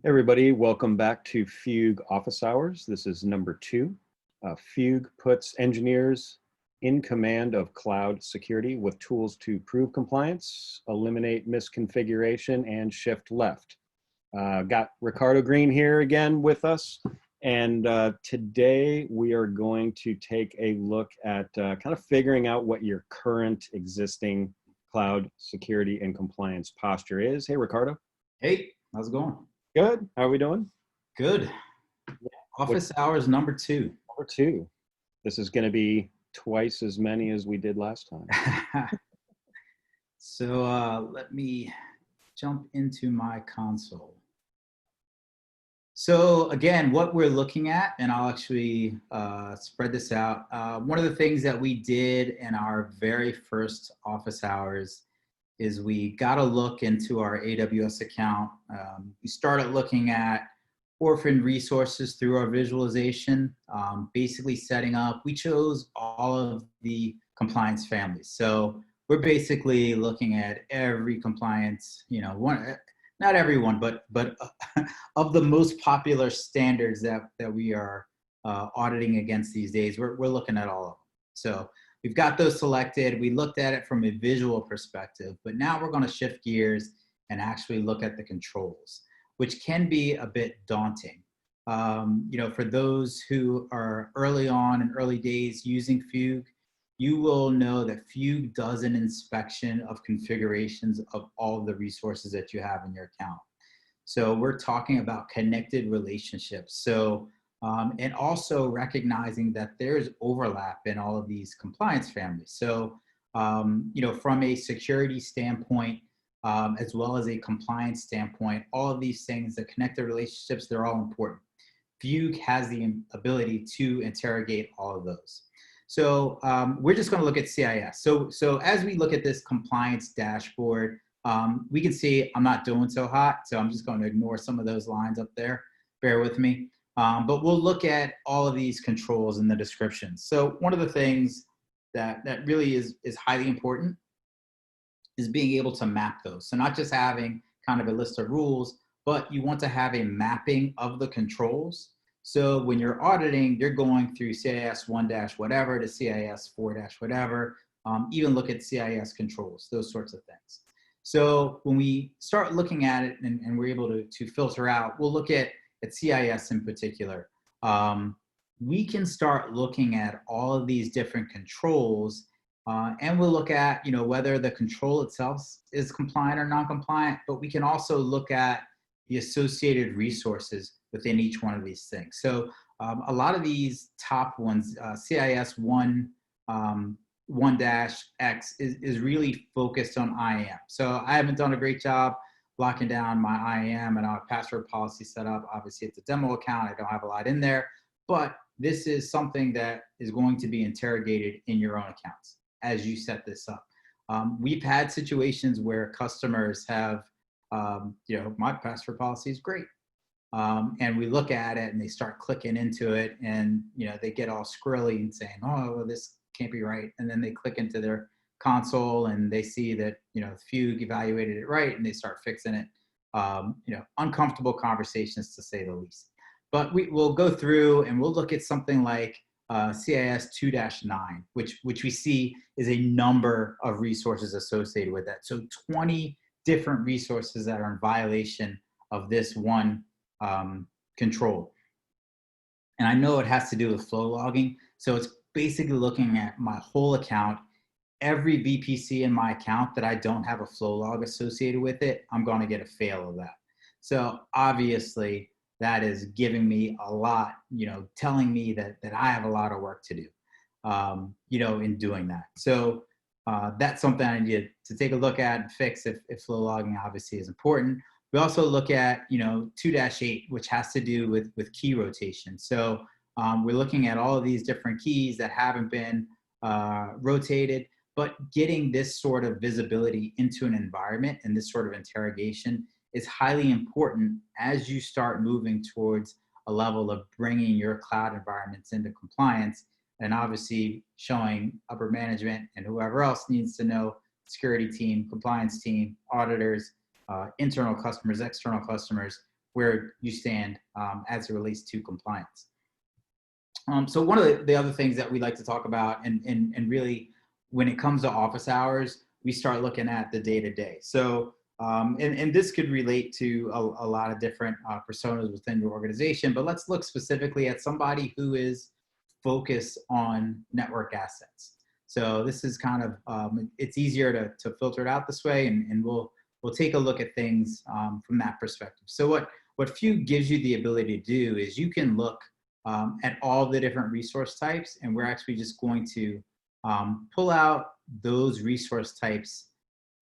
Everybody, welcome back to Fugue Office Hours. This is number 2. Fugue puts engineers in command of cloud security with tools to prove compliance, eliminate misconfiguration, and shift left. Got Ricardo Green here again with us. And today we are going to take a look at kind of figuring out what your current existing cloud security and compliance posture is. Hey, Ricardo. Hey, how's it going? Good. How are we doing? Good. Office hours number 2. Number 2. This is going to be twice as many as we did last time. So let me jump into my console. So again, what we're looking at, and I'll actually spread this out. One of the things that we did in our very first office hours is we got a look into our AWS account. We started looking at orphaned resources through our visualization, basically setting up. We chose all of the compliance families. So we're basically looking at every compliance, not everyone, but of the most popular standards that we are auditing against these days, we're looking at all of them. So we've got those selected. We looked at it from a visual perspective, but now we're going to shift gears and actually look at the controls, which can be a bit daunting. For those who are early on in early days using Fugue, you will know that Fugue does an inspection of configurations of all of the resources that you have in your account. So we're talking about connected relationships. So and also recognizing that there's overlap in all of these compliance families. So, from a security standpoint, as well as a compliance standpoint, all of these things, the connected relationships, they're all important. Fugue has the ability to interrogate all of those. So we're just going to look at CIS. So as we look at this compliance dashboard, we can see I'm not doing so hot, so I'm just going to ignore some of those lines up there. Bear with me. But we'll look at all of these controls in the description. So one of the things that really is highly important is being able to map those. So not just having kind of a list of rules, but you want to have a mapping of the controls. So when you're auditing, you're going through CIS 1-whatever to CIS 4-whatever, even look at CIS controls, those sorts of things. So when we start looking at it and we're able to filter out, we'll look at CIS in particular. We can start looking at all of these different controls and we'll look at whether the control itself is compliant or non-compliant, but we can also look at the associated resources within each one of these things. So a lot of these top ones, CIS 1-X is really focused on IAM. So I haven't done a great job locking down my IAM and our password policy set up. Obviously, it's a demo account. I don't have a lot in there, but this is something that is going to be interrogated in your own accounts as you set this up. We've had situations where customers have, my password policy is great. And we look at it and they start clicking into it and, they get all squirrely and saying, oh, well, this can't be right. And then they click into their console and they see that Fugue evaluated it right and they start fixing it. Uncomfortable conversations to say the least. But we'll go through and we'll look at something like CIS 2-9, which we see is a number of resources associated with that. So 20 different resources that are in violation of this one control. And I know it has to do with flow logging. So it's basically looking at my whole account. Every VPC in my account that I don't have a flow log associated with it, I'm going to get a fail of that. So obviously that is giving me a lot, telling me that I have a lot of work to do, in doing that. So that's something I need to take a look at and fix if flow logging obviously is important. We also look at, 2-8, which has to do with key rotation. So we're looking at all of these different keys that haven't been rotated, but getting this sort of visibility into an environment and this sort of interrogation is highly important as you start moving towards a level of bringing your cloud environments into compliance and obviously showing upper management and whoever else needs to know, security team, compliance team, auditors, internal customers, external customers, where you stand as it relates to compliance. So one of the other things that we like to talk about, and really when it comes to office hours, we start looking at the day-to-day. So, and this could relate to a lot of different personas within your organization, but let's look specifically at somebody who is focused on network assets. So this is kind of, it's easier to filter it out this way, and we'll take a look at things from that perspective. So what Fugue gives you the ability to do is you can look at all the different resource types, and we're actually just going to pull out those resource types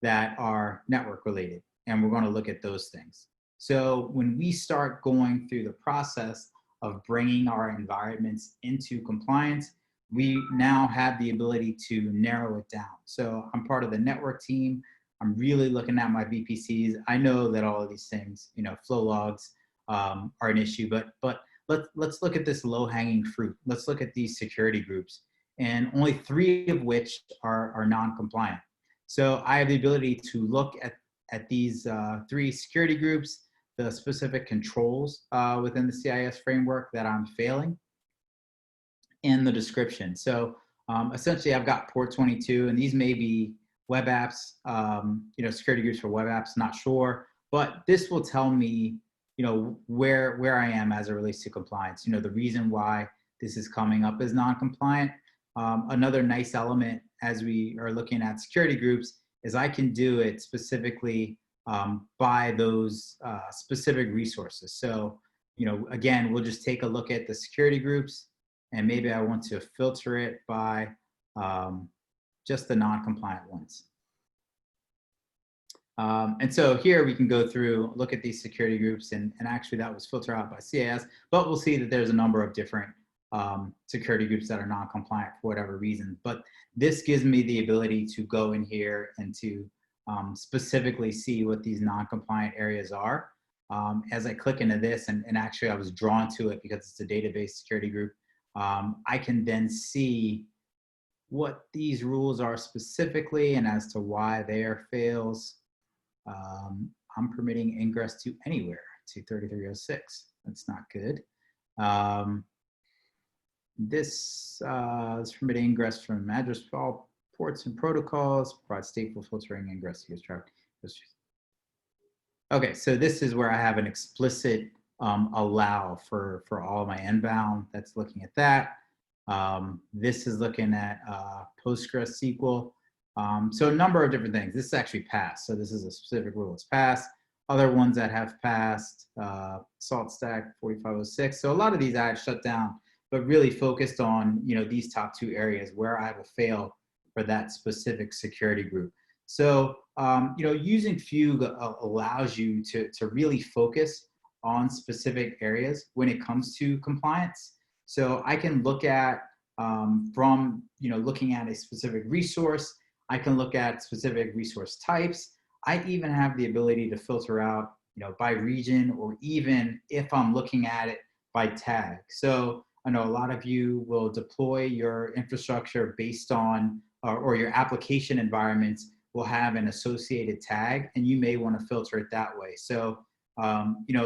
that are network related, and we're going to look at those things. So when we start going through the process of bringing our environments into compliance, we now have the ability to narrow it down. So I'm part of the network team. I'm really looking at my VPCs. I know that all of these things, flow logs are an issue, but let's look at this low-hanging fruit. Let's look at these security groups, and only 3 of which are non-compliant. So I have the ability to look at these 3 security groups, the specific controls within the CIS framework that I'm failing, and the description. So essentially I've got port 22, and these may be web apps, security groups for web apps, not sure, but this will tell me where I am as it relates to compliance, the reason why this is coming up as non-compliant. Another nice element as we are looking at security groups is I can do it specifically by those specific resources. So, again, we'll just take a look at the security groups, and maybe I want to filter it by just the non-compliant ones. And so here we can go through, look at these security groups, and actually that was filtered out by CIS, but we'll see that there's a number of different security groups that are non-compliant for whatever reason. But this gives me the ability to go in here and to specifically see what these non-compliant areas are. As I click into this, and actually I was drawn to it because it's a database security group, I can then see what these rules are specifically and as to why they are fails. I'm permitting ingress to anywhere to 3306. That's not good. This is permitting ingress from address file ports and protocols, provide stateful filtering ingress to use traffic. Okay, so this is where I have an explicit allow for all my inbound. That's looking at that. This is looking at PostgreSQL. So a number of different things. This is actually passed. So this is a specific rule that's passed. Other ones that have passed, Salt Stack 4506. So a lot of these I had shut down, but really focused on these top 2 areas where I have a fail for that specific security group. So using Fugue allows you to really focus on specific areas when it comes to compliance. So I can look at from looking at a specific resource, I can look at specific resource types. I even have the ability to filter out by region, or even if I'm looking at it by tag. So I know a lot of you will deploy your infrastructure based on, or your application environments will have an associated tag, and you may want to filter it that way. So,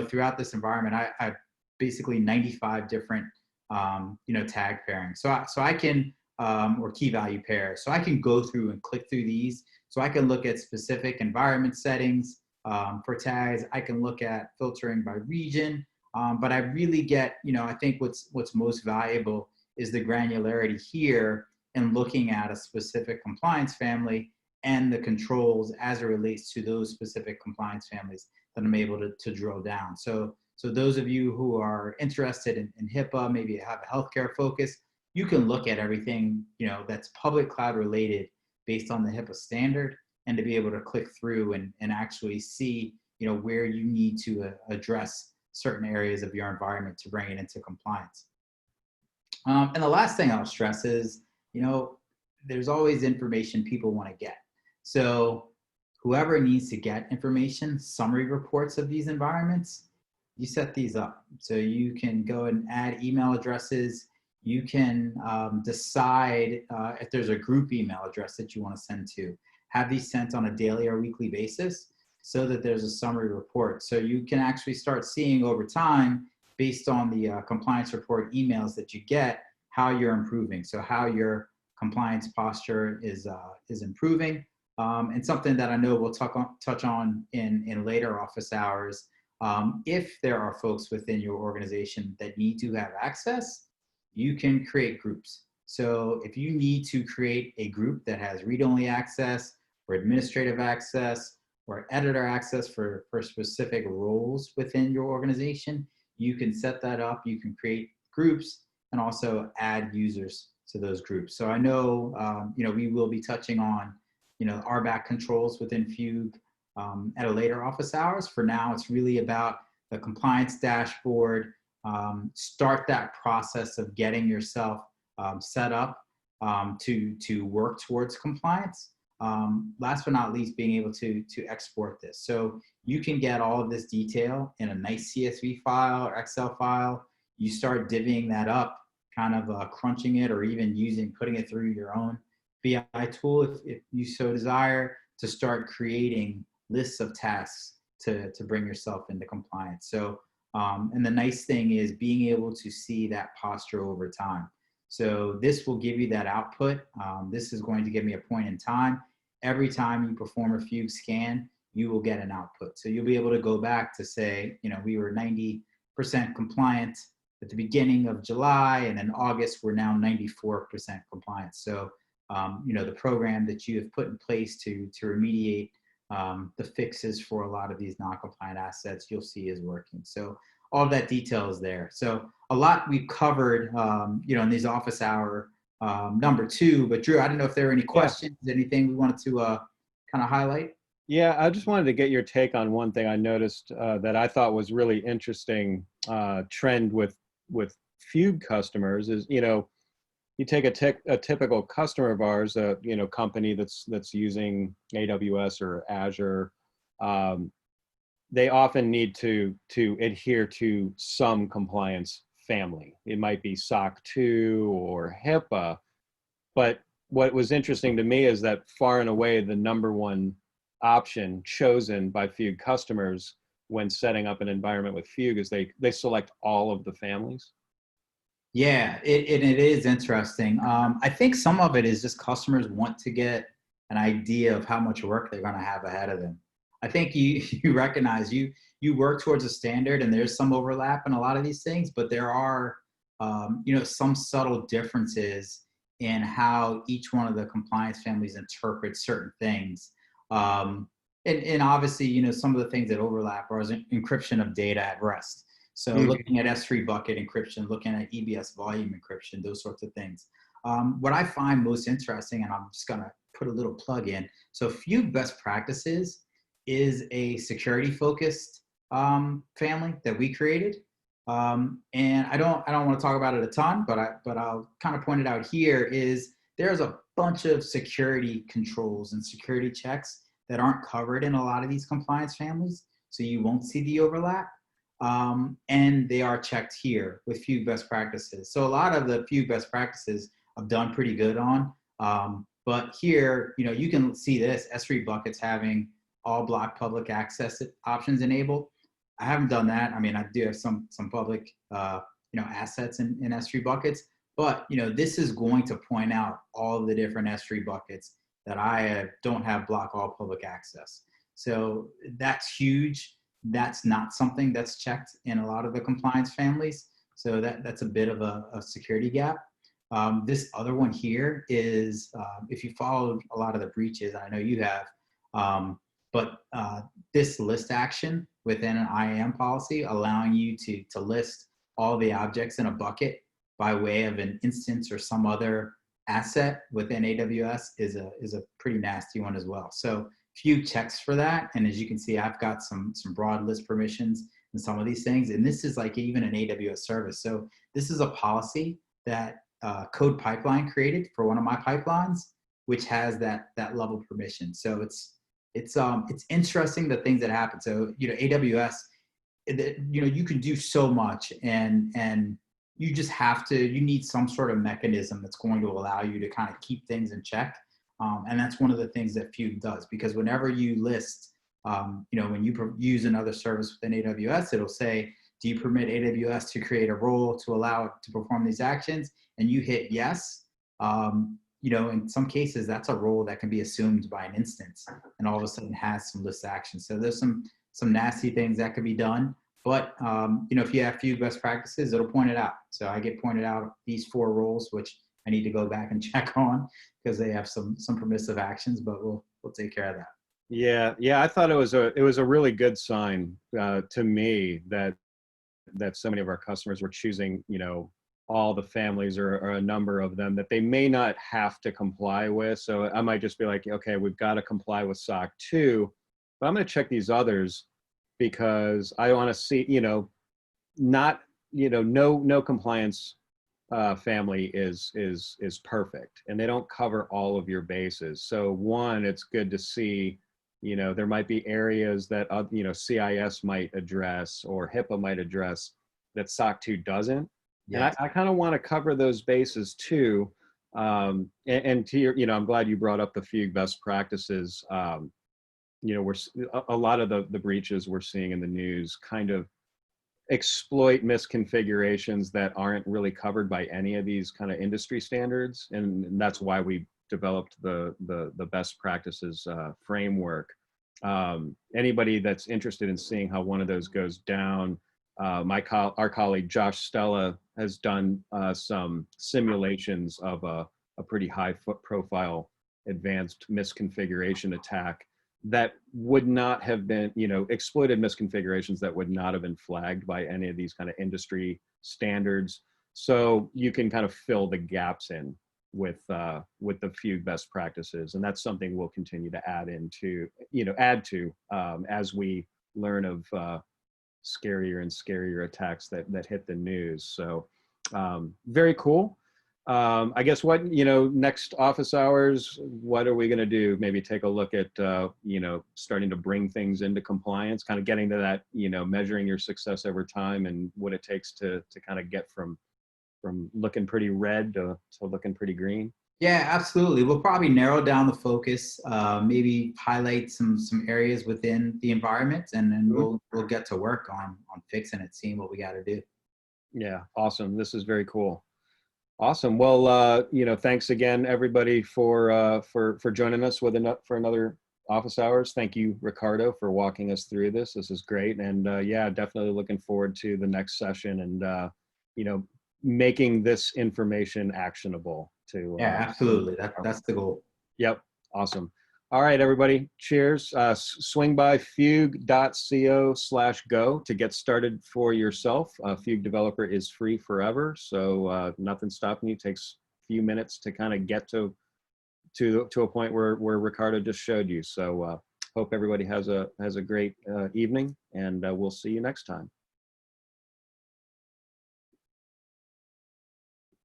throughout this environment, I have basically 95 different, tag pairings. So I can, or key value pairs. So I can go through and click through these. So I can look at specific environment settings for tags. I can look at filtering by region. But I really get, I think what's most valuable is the granularity here and looking at a specific compliance family and the controls as it relates to those specific compliance families that I'm able to drill down. So those of you who are interested in HIPAA, maybe have a healthcare focus, you can look at everything, that's public cloud related based on the HIPAA standard, and to be able to click through and actually see, where you need to address certain areas of your environment to bring it into compliance. And the last thing I'll stress is, there's always information people want to get. So whoever needs to get information, summary reports of these environments, you set these up. So you can go and add email addresses. You can decide if there's a group email address that you want to send to. Have these sent on a daily or weekly basis. so that there's a summary report. So you can actually start seeing over time, based on the compliance report emails that you get, how you're improving. So how your compliance posture is improving. And something that I know we'll touch on in later office hours, if there are folks within your organization that need to have access, you can create groups. So if you need to create a group that has read-only access or administrative access or editor access for specific roles within your organization, you can set that up. You can create groups and also add users to those groups. So I know, we will be touching on, RBAC controls within Fugue at a later office hours. For now, it's really about the compliance dashboard. Start that process of getting yourself set up to work towards compliance. Last but not least, being able to export this. So you can get all of this detail in a nice CSV file or Excel file. You start divvying that up, kind of crunching it, or even putting it through your own BI tool if you so desire, to start creating lists of tasks to bring yourself into compliance. So, and the nice thing is being able to see that posture over time. So this will give you that output. This is going to give me a point in time. Every time you perform a Fugue scan, you will get an output. So you'll be able to go back to say, we were 90% compliant at the beginning of July, and in August, we're now 94% compliant. So, the program that you have put in place to remediate the fixes for a lot of these non-compliant assets, you'll see is working. So all of that detail is there. So a lot we've covered, in these office hour number 2. But Drew, I don't know if there are any questions, anything we wanted to kind of highlight. Yeah, I just wanted to get your take on one thing I noticed that I thought was really interesting trend with Fugue customers is, you take a typical customer of ours, company that's using AWS or Azure, they often need to adhere to some compliance family. It might be SOC 2 or HIPAA, but what was interesting to me is that far and away the number one option chosen by Fugue customers when setting up an environment with Fugue is they select all of the families. Yeah, it is interesting. I think some of it is just customers want to get an idea of how much work they're going to have ahead of them. I think you recognize you work towards a standard, and there's some overlap in a lot of these things, but there are some subtle differences in how each one of the compliance families interprets certain things. And obviously, some of the things that overlap are encryption of data at rest. So looking at S3 bucket encryption, looking at EBS volume encryption, those sorts of things. What I find most interesting, and I'm just going to put a little plug in. So Fugue Best Practices is a security-focused family that we created. And I don't want to talk about it a ton, but I'll kind of point it out here is there's a bunch of security controls and security checks that aren't covered in a lot of these compliance families. So you won't see the overlap. And they are checked here with Fugue Best Practices. So a lot of the Fugue Best Practices I've done pretty good on. But here, you can see this, S3 buckets having all block public access options enabled. I haven't done that. I mean, I do have some public, assets in S3 buckets, but, this is going to point out all of the different S3 buckets that I don't have block all public access. So that's huge. That's not something that's checked in a lot of the compliance families. So that's a bit of a security gap. This other one here is, if you followed a lot of the breaches, I know you have, but this list action within an IAM policy, allowing you to list all the objects in a bucket by way of an instance or some other asset within AWS is a pretty nasty one as well. So Fugue checks for that. And as you can see, I've got some broad list permissions and some of these things. And this is like even an AWS service. So this is a policy that Code Pipeline created for one of my pipelines, which has that level permission. So it's interesting the things that happen. So, AWS, you can do so much and you just you need some sort of mechanism that's going to allow you to kind of keep things in check. And that's one of the things that Fugue does, because whenever you list when you use another service within AWS, it'll say, do you permit AWS to create a role to allow it to perform these actions? And you hit yes. In some cases, that's a role that can be assumed by an instance and all of a sudden has some list actions. So there's some nasty things that could be done. But, if you have Fugue best practices, it'll point it out. So I get pointed out these 4 roles, which I need to go back and check on because they have some permissive actions, but we'll take care of that. Yeah. I thought it was a really good sign to me that so many of our customers were choosing, all the families or a number of them that they may not have to comply with. So I might just be like, okay, we've got to comply with SOC 2, but I'm going to check these others because I want to see, no compliance family is perfect, and they don't cover all of your bases. So one, it's good to see, there might be areas that CIS might address or HIPAA might address that SOC 2 doesn't. Yes. And I kind of want to cover those bases too. And to your, I'm glad you brought up the Fugue best practices. We're a lot of the breaches we're seeing in the news kind of exploit misconfigurations that aren't really covered by any of these kind of industry standards, and that's why we developed the best practices framework. Anybody that's interested in seeing how one of those goes down, our colleague Josh Stella has done some simulations of a pretty high profile advanced misconfiguration attack that would not have been, exploited misconfigurations that would not have been flagged by any of these kind of industry standards. So you can kind of fill the gaps in with the Fugue best practices. And that's something we'll continue to add to as we learn of scarier and scarier attacks that hit the news. So very cool. I guess next office hours, what are we going to do? Maybe take a look at, starting to bring things into compliance, kind of getting to that, measuring your success over time and what it takes to kind of get from looking pretty red to looking pretty green. Yeah, absolutely. We'll probably narrow down the focus, maybe highlight some areas within the environment, and then we'll get to work on fixing it, seeing what we got to do. Yeah, awesome. This is very cool. Awesome. Well, thanks again, everybody, for joining us for another office hours. Thank you, Ricardo, for walking us through this. This is great, and definitely looking forward to the next session and making this information actionable. Absolutely. That's the goal. Yep. Awesome. All right, everybody. Cheers. Swing by fugue.co/go to get started for yourself. Fugue Developer is free forever, so nothing stopping you. It takes a few minutes to kind of get to a point where Ricardo just showed you. So hope everybody has a great evening, and we'll see you next time.